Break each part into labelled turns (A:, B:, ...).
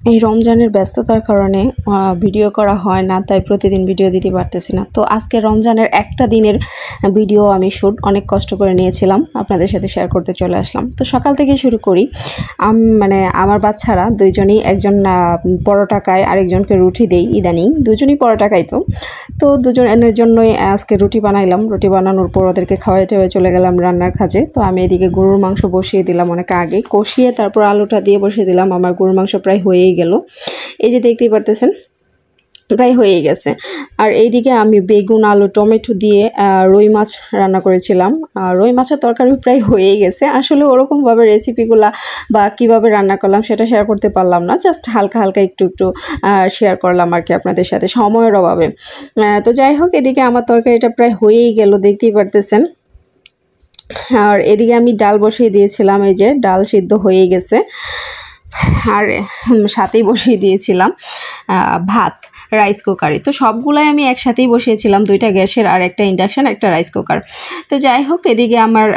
A: এই রমজানের ব্যস্ততার কারণে ভিডিও করা হয় না, তাই প্রতিদিন ভিডিও দিতে পারতেছি না। তো আজকে রমজানের একটা দিনের ভিডিও আমি অনেক কষ্ট করে নিয়েছিলাম, আপনাদের সাথে শেয়ার করতে চলে আসলাম। তো সকাল থেকে শুরু করি। মানে আমার বাচ্চারা দুইজনই, একজন পরোটা খায়, আরেকজনকে রুটি দেই। ইদানিং দুজনই পরোটা খাইতো, তো দুজনের জন্যই আজকে রুটি বানাইলাম। রুটি বানানোর পর ওদেরকে খাওয়াই টেওয়াই চলে গেলাম রান্নার কাজে। তো আমি এদিকে গরুর মাংস বসিয়ে দিলাম অনেক আগে, কষিয়ে তারপর আলুটা দিয়ে বসিয়ে দিলাম। আমার গরুর মাংস প্রায় হয়েই গেল, এই যে দেখতেই পারতেছেন প্রায় হয়ে গেছে। আর এইদিকে আমি বেগুন, আলু, টমেটো দিয়ে রুই মাছ রান্না করেছিলাম। রুই মাছের তরকারি প্রায় হয়েই গেছে। আসলে ওরকমভাবে রেসিপিগুলা বা কিভাবে রান্না করলাম সেটা শেয়ার করতে পারলাম না, জাস্ট হালকা হালকা একটু একটু শেয়ার করলাম আর কি আপনাদের সাথে, সময়ের অভাবে। তো যাই হোক, এদিকে আমার তরকারিটা প্রায় হয়েই গেল, দেখতেই পারতেছেন। আর এদিকে আমি ডাল বসিয়ে দিয়েছিলাম, এই যে ডাল সিদ্ধ হয়ে গেছে। আর সাথেই বসিয়ে দিয়েছিলাম ভাত রাইস কুকারে। তো সবগুলাই আমি একসাথেই বসিয়েছিলাম, দুইটা গ্যাসের আর একটা ইন্ডাকশান, একটা রাইস কুকার। তো যাই হোক, এদিকে আমার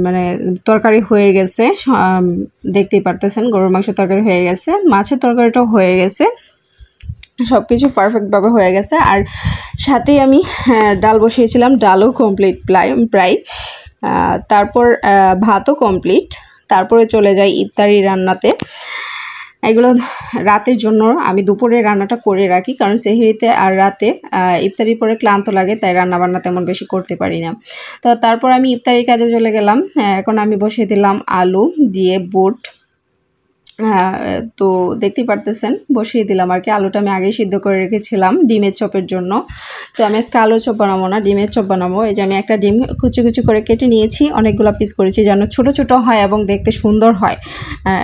A: মানে তরকারি হয়ে গেছে, দেখতেই পারতেছেন গরুর মাংসের তরকারি হয়ে গেছে, মাছের তরকারিটাও হয়ে গেছে, সব কিছু পারফেক্টভাবে হয়ে গেছে। আর সাথেই আমি ডাল বসিয়েছিলাম, ডালও কমপ্লিট প্রায়। তারপর ভাতও কমপ্লিট। তারপরে চলে যাই ইফতারি রান্নাতে। এগুলো রাতের জন্য আমি দুপুরে রান্নাটা করে রাখি, কারণ সেহরিতে আর রাতে ইফতারির পরে ক্লান্ত লাগে, তাই রান্নাবান্না তেমন বেশি করতে পারি না। তো তারপর আমি ইফতারির কাজে চলে গেলাম। এখন আমি বসিয়ে দিলাম আলু দিয়ে বুট। তো দেখতেই পারতেছেন বসিয়ে দিলাম আর কি। আলুটা আমি আগেই সিদ্ধ করে রেখেছিলাম ডিমের চপের জন্য। তো আমি আজকে আলুর চপ বানাবো না, ডিমের চপ বানাবো। এই যে আমি একটা ডিম কুচি কুচি করে কেটে নিয়েছি, অনেকগুলো পিস করেছি যেন ছোট ছোট হয় এবং দেখতে সুন্দর হয়।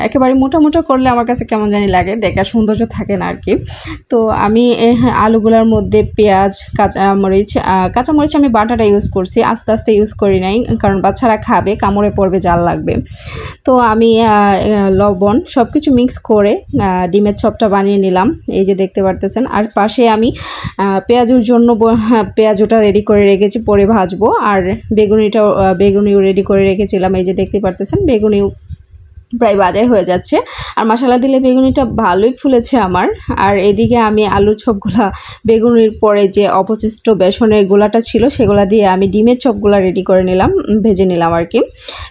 A: একেবারে মোটা মোটা করলে আমার কাছে কেমন জানি লাগে, দেখার সৌন্দর্য থাকে না আর কি। তো আমি আলুগুলোর মধ্যে পেঁয়াজ, কাঁচামরিচ আমি বাটাটা ইউজ করছি, আস্তে আস্তে ইউজ করি নাই, কারণ বাচ্চারা খাবে, কামড়ে পড়বে, জাল লাগবে। তো আমি লবণ সব কিছু মিক্স করে ডিমের চপটা বানিয়ে নিলাম, এই যে দেখতে পারতেছেন। আর পাশে আমি পেঁয়াজুর জন্য পেঁয়াজুটা রেডি করে রেখেছি, পরে ভাজবো। আর বেগুনিও রেডি করে রেখেছিলাম, এই যে দেখতে পারতেছেন বেগুনিও প্রায় বাজাই হয়ে যাচ্ছে। আর মশলা দিলে বেগুনিটা ভালোই ফুলেছে আমার। আর এদিকে আমি আলুর চপগুলা বেগুনির পরে যে অপচিষ্ট বেসনের গোলাটা ছিল সেগুলা দিয়ে আমি ডিমের চপগুলা রেডি করে নিলাম, ভেজে নিলাম আর কি।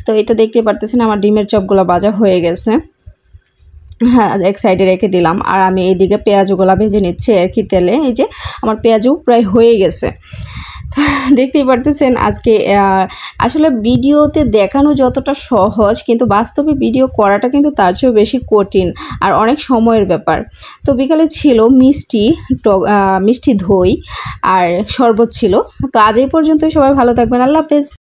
A: তো এই তো দেখতে পারতেছেন আমার ডিমের চপগুলা ভাজা হয়ে গেছে, হ্যাঁ এক সাইডে রেখে দিলাম। আর আমি এইদিকে পেঁয়াজগুলা ভেজে নিচ্ছি আর কি তেলে। এই যে আমার পেঁয়াজও প্রায় হয়ে গেছে, দেখতেই পারতেছেন। আজকে আসলে ভিডিওতে দেখানো যতটা সহজ, কিন্তু বাস্তবে ভিডিও করাটা কিন্তু তার চেয়েও বেশি কঠিন আর অনেক সময়ের ব্যাপার। তো বিকালে ছিল মিষ্টি দই আর শরবত ছিল। তো আজ এই পর্যন্তই, সবাই ভালো থাকবেন, আল্লাহ হাফেজ।